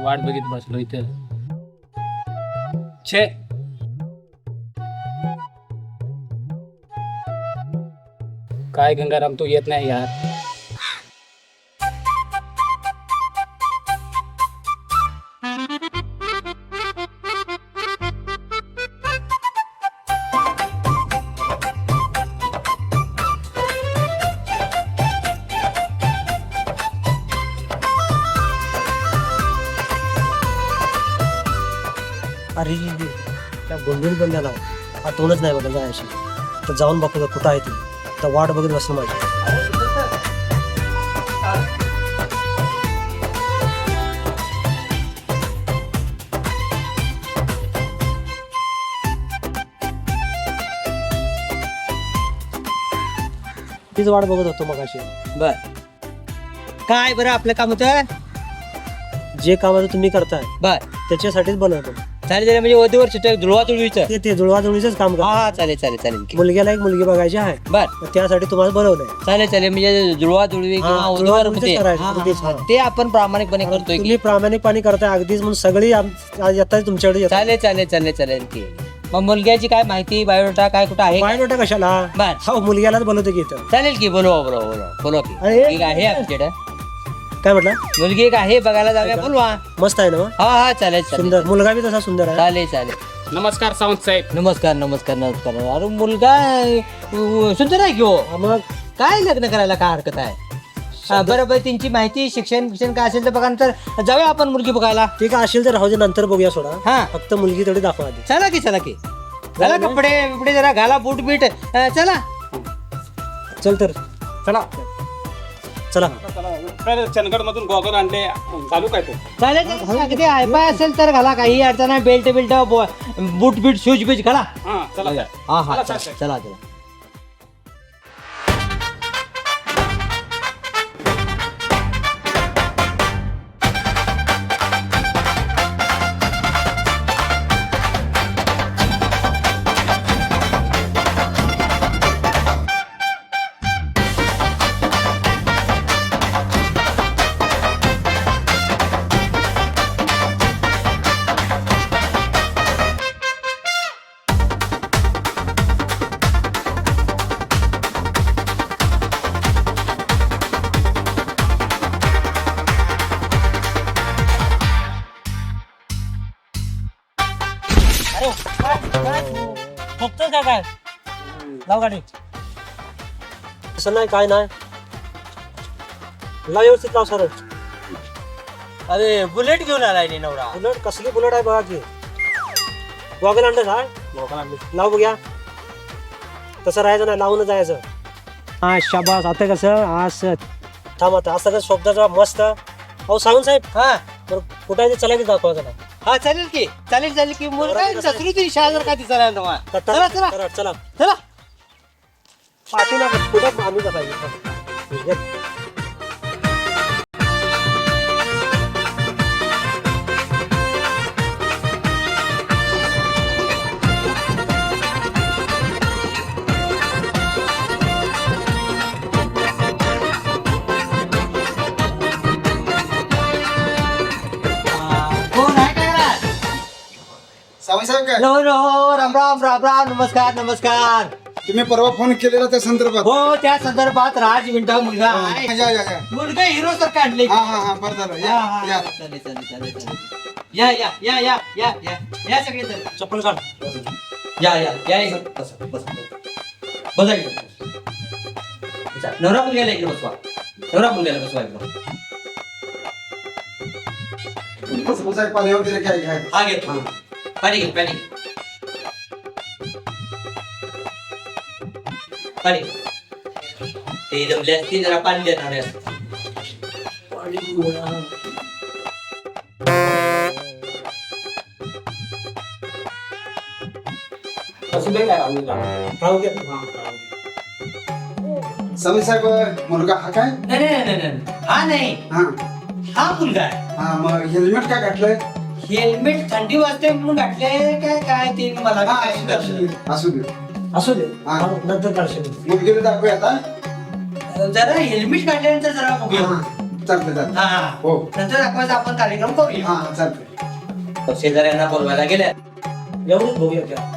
वाट बघित बसलो इथं. छे काय गंगाराम तू येत नाही यार. अरे त्या गोंधळ बंद्याला आठवणच नाही बघा जायची. तर जाऊन बघतो कुठं आहे ती. तर वाट बघत बसलं माझी. तीच वाट बघत होतो मग अशी. बर काय बरं आपलं काम होतं. जे काम आता तुम्ही करताय बर त्याच्यासाठीच बनवतो. चालेल चालेल म्हणजे वधूवर चिटक जुळवा जुळवीचं. ते जुळवाजुळवीच काम हा करतो. हा चालेल चालेल चालेल की. मुलग्याला एक मुलगी बघायची आहे. बर तर त्यासाठी तुम्हाला बनवलंय. चालेल चालेल म्हणजे जुळवा जुळवी हा, किंवा वधूवर जुळवाजुळवीच म्हणजे करायचं. हा, हा, अगदीच, हा. हा. ते आपण प्रामाणिकपणे करतोय की. तुम्ही प्रामाणिकपणे करताय अगदीच म्हणून सगळी येतात तुमच्याकडे येतात. चालेल चालेल चालेल चालेल की. मग मुलग्याची काय माहिती बायोडाटा काय कुठं आहे. बायोडाटा कशाला. बर हो मुलग्यालाच बोलवतो की इथं. चालेल की बोलवा बोलवा बोलवा बोलवा की. अरे. एक आहे आमच्याकडे काय म्हटलं. मुलगी एक आहे बघायला जाऊया बोलवा. मस्त आहे ना मग? हा हा चालेल चालेल सुंदर मुलगा बी तसा सुंदर आहे. चालेल चालेल. नमस्कार सावंत साहेब. नमस्कार नमस्कार नमस्कार. अरे मुलगा सुंदर आहे की हो. मग काय लग्न करायला काय हरकत आहे. बरं बरं त्यांची माहिती शिक्षण काय असेल तर बघा नंतर जाऊया आपण मुलगी बघायला. ठीक आहे असेल तर राहू दे नंतर बघूया सोडा. हा फक्त मुलगी थोडी दाखवा आधी. चला की चला की. घाला कपडे बिपडे जरा घाला बूट बीट चला. चल तर चला चला. चंदगड मधून गॉगल आणले चालू काय तो. चालेल चालेल. अगदी हायफाय असेल तर घाला काही अडचण नाही. बेल्ट बिल्ट बूट बीट शूज बीज घाला. हा चला हा हा चला, चला चला. चला. फक्त काय लाव गाडी. असं नाही काय नाही. लाव व्यवस्थित लाव सरळ. अरे बुलेट घेऊन आलाय नी नवरा. बुलेट कसली बुलेट आहे बघा की. गॉगल आणलं काय लाव बघूया. तसं राहायचं नाही लावून जायचं. हा शाबास. आता कसं असं थांब आता असं कसं शब्दाचा मस्त. अहो सावंत साहेब हा बरं कुठं आहे ते चला की दाखवा जरा. हा चालेल की चालेल चालेल की. मुलगा संस्कृती शाळा का दिसायला नवा. चला चला चला चला चला. पाठी ना कुठं आम्ही पाहिजे. कोण आहे का. सावंत साहेब काय नो नो राम राम राम राम. नमस्कार नमस्कार. तुम्ही परवा फोन केलेला त्या संदर्भात. हो त्या संदर्भात राज मिंटा मुलगा आहे. या या या मुलगा हिरो सारखा आणले. हा हा हा बरं झालं या या चालेल चालेल चालेल चालेल. या या या या या या या सगळे जण. चप्पल काढ. या या या इकडे. बसा बसा बसा इकडे. नवरा मुलग्याला इकडे बसवा. नवरा मुलग्याला बसवा इकडे. सावंत साहेब पाणी वगैरे काय घ्या. हा घे पाणी घे पाणी घे. पाणी ते जमले असते जरा पाणी देणार असते असं नाही काय राहू द्या. राहू दे. समीर साहेब मुलगा हा काय नाही हा नाही हा हा मुलगा आहे हा मग हेल्मेट का घातलंय हेल्मेट थंडी वाजते म्हणून घातले काय काय ते मला बी हा, काय असू दे, असू दे असू दे हा. नंतर काढशील. मुलगीला दाखवूया आता जरा हेल्मेट काढल्यानंतर जरा बघूया हा, चालतंय चालतंय हा हो नंतर दाखवायचा आपण कार्यक्रम करूया हा चालतंय शेजाऱ्यांना बोलवायला गेल्या एवढंच बघूया त्या.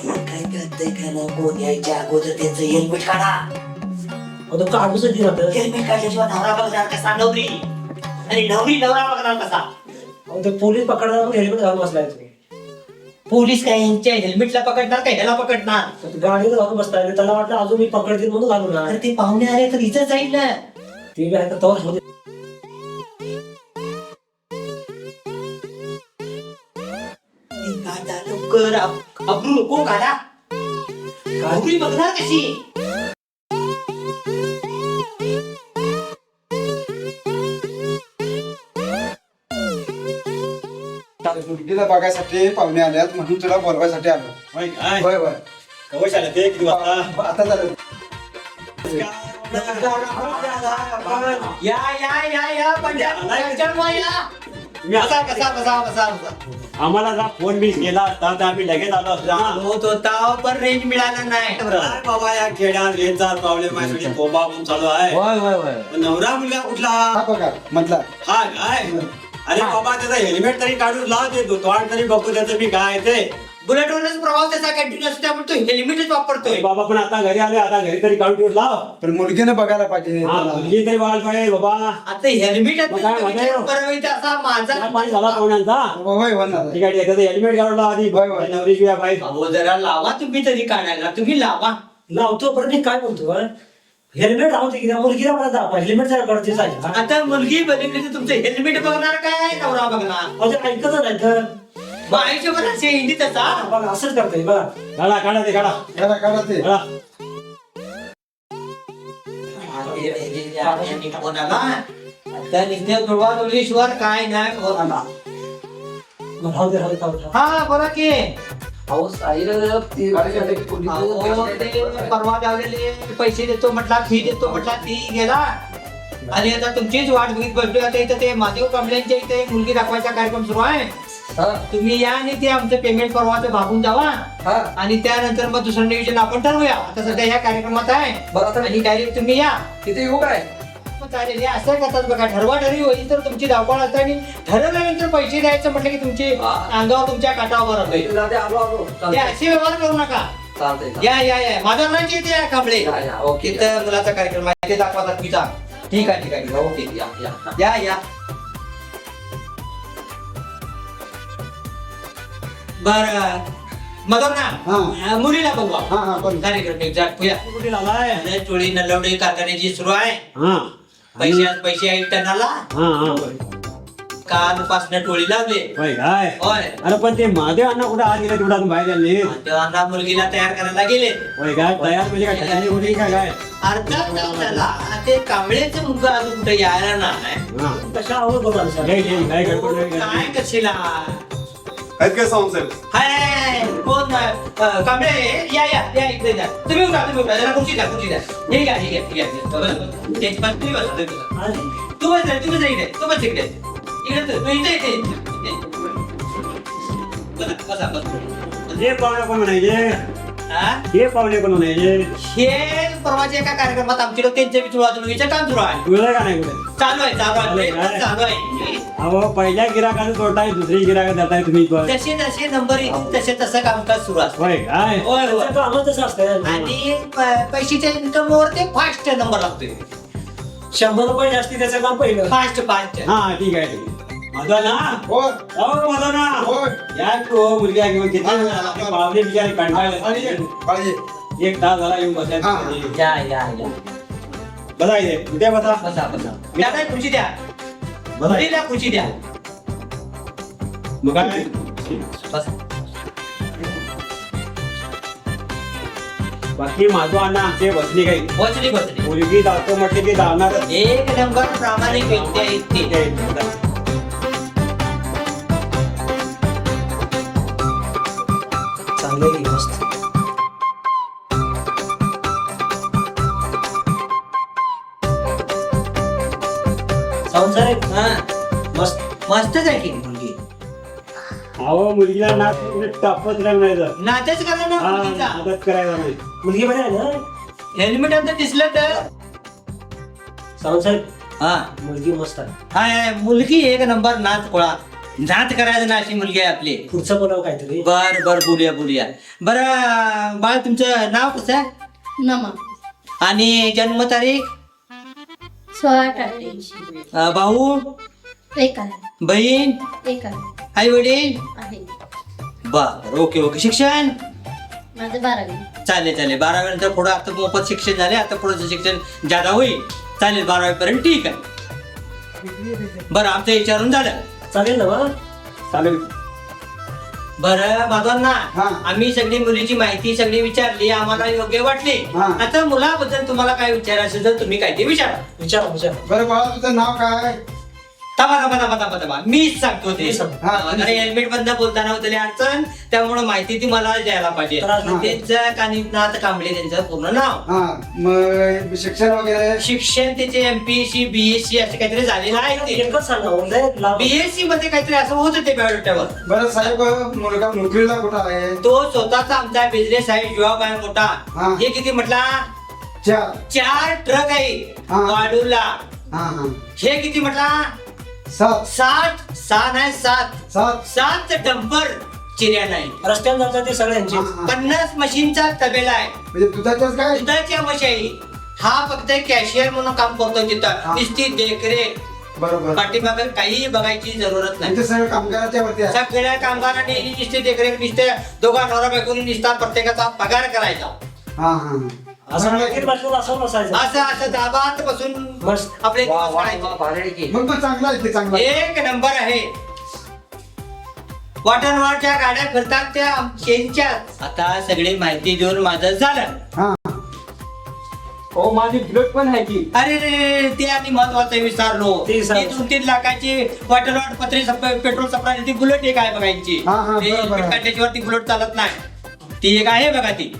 काय करतंय का ना कोण यायच्या अगोदर त्यांचं हेल्मेट काढा आता काढूच दे आता. हेल्मेट काढल्याशिवाय नवरा बघणार कसा नवरी आणि नवरी नवरा बघणार कसा अहो, ते पोलीस पकडणार पण हेल्मेट घालून बसलाय तुम्ही. पोलीस काय यांच्या हेल्मेटला पकडणार काय ह्याला पकडणार तर गाडीला घालून बसलाय त्याला वाटलं अजून मी पकडतील म्हणून घालून अरे ते पाहुणे आले तर इथं जाईल ना ते बी आहे तर तवाच होते. ते काढा लवकर अब्रू नको काढा नवरी बघणार कशी मुलगीला बघायसाठी पाहुणे आल्यात म्हणून तुला बोलवायसाठी आलो होय काय? होय होय कवच आलं ते किती वाजता? आता झालं या पंजाब बसा बसा बसा बसा बसा आम्हाला जर फोन मिस केला असता तर आम्ही लगेच आलो असतो ना. होत होता पण रेंज मिळाला नाही काय बाबा या खेड्यात रेंजचा प्रॉब्लेम आहे थोडी कोबा पण चालू आहे पण नवरा मुलगा कुठला हा बघा म्हटला हा काय अरे बाबा त्याचा हेल्मेट तरी काढून लाव देतो तोंड तरी बघू त्याचं मी काय ते बुलेटवरच प्रवास त्याचा कंटिन्यू असतो त्यामुळे तो हेल्मेटच वापरतोय अरे बाबा पण आता घरी आले आता घरी तरी काढून ठेवून लाव पण मुलगीने बघायला पाहिजे हा मुलगी तरी बघायला पाहिजे बाबा आता हेल्मेट मग काय म्हणताय हो? असा माझा काय पाणी झाला पाहुण्यांचा होय होणार ठीक आहे त्याचं हेल्मेट काढून लाव आधी होय, होय. नवरी शिवाय पाहिजे अहो जरा लावा तुम्ही तरी काढायला तुम्ही लावा लावतो पण मी काय म्हणतो हेल्मेट राहते की मुलगीला मला दाखवा हेल्मेट जरा गरजेचं आहे हा. आता मुलगी बघितली तुमचं हेल्मेट बघणार काय नवरा बघणार म्हणजे ऐकत नाही तर मग आईच्या बघा हिंदी त्याचा बघा असंच करतोय बघा काढा काढा ते काढा काढा काढा ते काढा कोणाला आता नित्य दुर्वा काय नाही कोणाला राहू दे राहू दे, राहू दे. हा बोला की अहो साईर अहो, ते परवा लावलेले पैसे देतो म्हटला फी देतो म्हटला ती गेला आणि आता तुमचीच वाट बघित बसलोय आता इथं ते महादेव कांबळेंच्या इथे एक मुलगी दाखवायचा कार्यक्रम सुरू आहे तुम्ही या आणि ते आमचं पेमेंट परवाचं भागून जावा आणि त्यानंतर मग दुसरं नियोजन आपण ठरवूया आता सध्या ह्या कार्यक्रमात आहे बरं आणि डायरेक्ट तुम्ही या तिथे येऊ काय मग चालेल हे असं करतात बघा ठरवा ठरवी होईल तर तुमची धावपळ असते आणि ठरवल्यानंतर पैसे द्यायचं म्हटलं की तुमची अंगावर तुमच्या काटावर होतोय तुला ते आलो आलो ते असे व्यवहार करू नका चालतंय या माझ्या नाची येते या कांबळे ओके तिथं मुलाचा कार्यक्रम आहे ते दाखवा तुझा ठीक आहे ठीक आहे ओके या या या बर मदर हा. ना मुलीला बघवा हा हा पण कार्यक्रम एक जाटूया कुठे आलाय चोळी नलवडी कारखान्याची सुरू आहे हा पैसे आहेत टनाला हा हा कालपासनं टोळी लावले होय काय होय अरे पण ते महादेव अण्णा कुठे आज गेले तेवढा बाहेर गेले तेव्हा मुलगीला तयार करायला गेले होय काय तयार म्हणजे काय ठिकाणी होती काय काय अर्थात त्याला ते कांबळेचं मुलगा अजून कुठे यायला नाही हा कशा आवड बघा सर घे, घे, काय गडबड नाही, गडबड काय कशीला आहेत काय सावंत हाय कोण कांबळे या इकडे या तुम्ही उठा जरा खुर्ची द्या हे घ्या ते पण तुम्ही बसा तू बस इकडे तू बस इकडे तू इथे बसा हे पाहुणे कोण म्हणायचे हा हे पाहुणे कोण म्हणायचे हे परवाच्या एका कार्यक्रमात आमच्या त्यांच्या विचार काम सुरू आहे तुला का नाही कुठे चालू आहे अहो पहिल्या गिराकाचं तोडताय दुसरी गिराक देताय तुम्ही पण. जसे नंबर येतील तसे तसं कामकाज सुरू असतं होय काय होय होय आम्हाला तसं असतं आणि पैशाच्या इन्कम वर ते फास्ट नंबर लागतोय 100 रुपये जास्ती त्याचं काम पहिलं फास्ट हा ठीक आहे माझा ना हो माझा ना होय या तू मुलगा घेऊन किती वेळ झाला? आपले पाहुणे बिचारे कंटाळले काळजी एक तास झाला येऊन हा. बसायचं या बसा इथे उद्या बसा बसा त्याला खुर्ची द्या बसा मुलीला खुर्ची द्या मग काय बस बाकी माझं अण्णा आमचे बसली काही बसली मुलगी जातो म्हटले की जाणार एक नंबर प्रामाणिक व्यक्ती आहेत ते. चांगलं आहे की मस्त. सावंत साहेब हा मस्त. मस्तच आहे की मुलगी. अहो मुलगीला नाच टापच नाही जर नाचच करा ना मुलीचा. मदत करायला नाही मुलगी बरी आहे ना? हेल्मेट आमचं दिसलं तर सावंत साहेब हा मुलगी मस्त आहे. हाय मुलगी एक नंबर नाच कोळा. नाच करायचं ना अशी मुलगी आहे आपली. पुढचं बोलावं काहीतरी. बर बोलूया बरं बाळ तुमचं नाव कसं आहे नमा आणि जन्मतारीख 1688 भाऊ एक आहे बहीण एक आहे आई वडील आहे बर ओके शिक्षण माझं 12वी चालेल 12वी नंतर पुढं आता मोफत शिक्षण झाले आता पुढचं शिक्षण ज्यादा होईल चालेल 12वी पर्यंत ठीक आहे बरं आमचं विचारून झालं चालेल ना मग? चालेल बरं बाबांना हा. आम्ही सगळी मुलीची माहिती सगळी विचारली आम्हाला योग्य वाटली हा. आता मुलाबद्दल तुम्हाला काय विचारायचं तर तुम्ही काय ते विचारा विचारा. बरं बाळा तुझं नाव काय? थांबा मीच सांगतो ते मी सांग. हा. हेल्मेट बंद बोलताना होतली अडचण त्यामुळे माहिती ती मला द्यायला पाहिजे तर आज- त्यांचं कानिनाथ कांबळे त्यांचं पूर्ण नाव हा मग शिक्षण वगैरे शिक्षण त्याचे MPSC BSc असे काहीतरी झालेलं आहे ते एकच सांगा उदय लाभ. BSc मध्ये काहीतरी असं होत ते बायोडेटावर बरं साहेब मुलगा नोकरीला कुठं आहे? तो स्वतःचा आमचा बिझनेस आहे जॉब आहे मोठा हा. हे किती म्हटला 4 ट्रक आहे हा. वाढूला हा हा हे किती म्हटला 6 नाही 7 डंपर चिऱ्या नाही रस्त्यावर जातात ते सगळ्यांचे. 50 मशीनचा तबेला आहे म्हणजे दुधाच्याच काय? दुधाच्या मशाई हा फक्त कॅशियर म्हणून काम करतो तिथं हा. नुसती देखरेख बरोबर पाठीमागे काही बघायची जरूरत नाही इथे सगळं कामगाराच्या वरती आहे. सगळ्या कामगारांनी नुसती देखरेख नुसते दोघा नवरा बायकोनी नुसता प्रत्येकाचा पगार करायचा हा हा असं मार्केट बसलेलं असं बसायचं. असं दाबात बसून मस्त. आपले वा दिवस वा काढायचे. वा भारी आहे की. मग चांगला आहे ते चांगला आहे. एक नंबर आहे वाटणवाडच्या गाड्या फिरतात त्या शेनच्या आता सगळी माहिती देऊन माझं झालं हा हो माझी बुलेट पण आहे की अरे रे ते आणि महत्वाचं विचारलो ते विचारलं. ती 2-3 लाखाची वाटणवाड पत्रे पेट्रोल सप्लाय ती बुलेट एक आहे बघायची हा, हा, बरोबर आहे. त्याच्यावरती बुलेट चालत नाही ती एक आहे बघा ती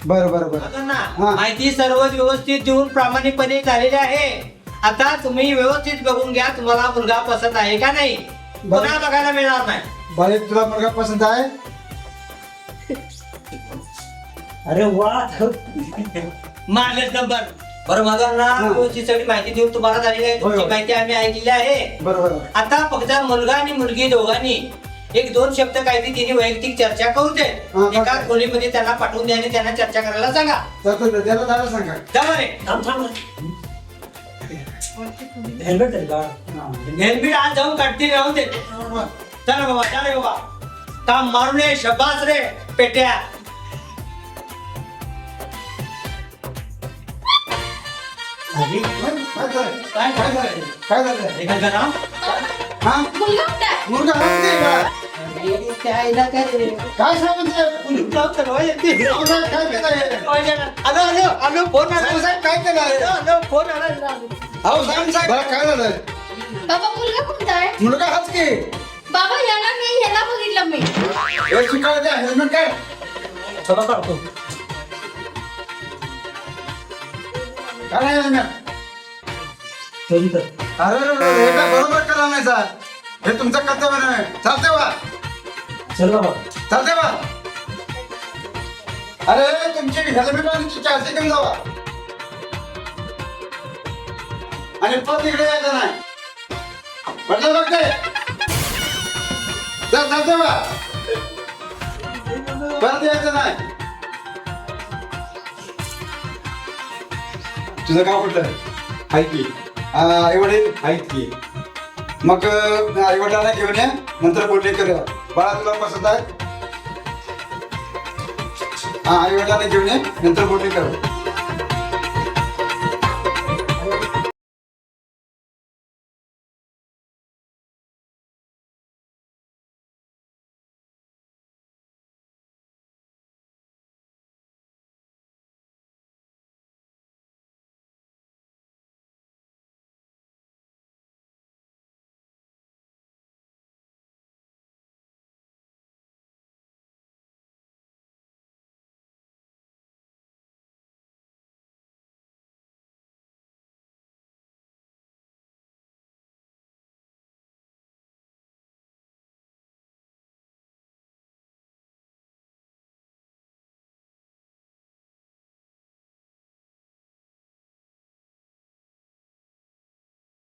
बरं बरं बरं बघा ना हा. माहिती सर्व व्यवस्थित देऊन प्रामाणिकपणे झालेली आहे आता तुम्ही व्यवस्थित बघून घ्या तुम्हाला मुलगा पसंत आहे का नाही बरं. पुन्हा बघायला मिळणार नाही बरे तुला मुलगा पसंत आहे? अरे वा. मारलेच नंबर बरं माझा ना हा. ती सगळी माहिती देऊन तुम्हाला झालेली आहे होय, तुमची होय. माहिती आम्ही ऐकलेली आहे बरोबर आता फक्त मुलगा आणि मुलगी दोघांनी 1-2 शब्द काहीतरी तिने वैयक्तिक चर्चा करू दे हा, एका चालतंय. खोलीमध्ये त्यांना पाठवून द्या आणि त्यांना चर्चा करायला सांगा तर त्याला दादा सांगा जा बरे थांब. हेल्मेट आहे का? हेल्मेट आज जाऊन काढतील राहून दे चला बाबा काम मारू नये शबास रे पेट्या काय झालं? काय काय झालं? काय झालं? एका जरा हा मुलगा कुठे आहे? मुलगा हाच नाही का? काय सांगते? आलो फोन साहेब, साहेब, काय केलं? फोन आला अहो साहेब साहेब बरं, काय झालं? बाबा मुलगा कोणता आहे मुलगा हाच की बाबा याला नाही ह्याला बघितलं मी हे शिकायला द्या हेल्मेट काय थोडा काढतो. काय नाही हेल्मेट तरी तर. अरे हे काय बरोबर करा नाही सर हे तुमचं कर्तव्य नाही चालते बा चल बाबा. चालते बा अरे तुमची हेल्मेट आणि चार्जिंग घेऊन जावा आणि परत इकडे यायचं नाही म्हटलं बघते चालते बा परत यायचं नाही तुझं गाव कुठलं आहे की आईवडील आहेत की मग आईवडिलांना घेऊन ये नंतर बोलणी करूया बाळा तुला पसंत आहे हा आईवडिलांना घेऊन ये नंतर बोलणी करू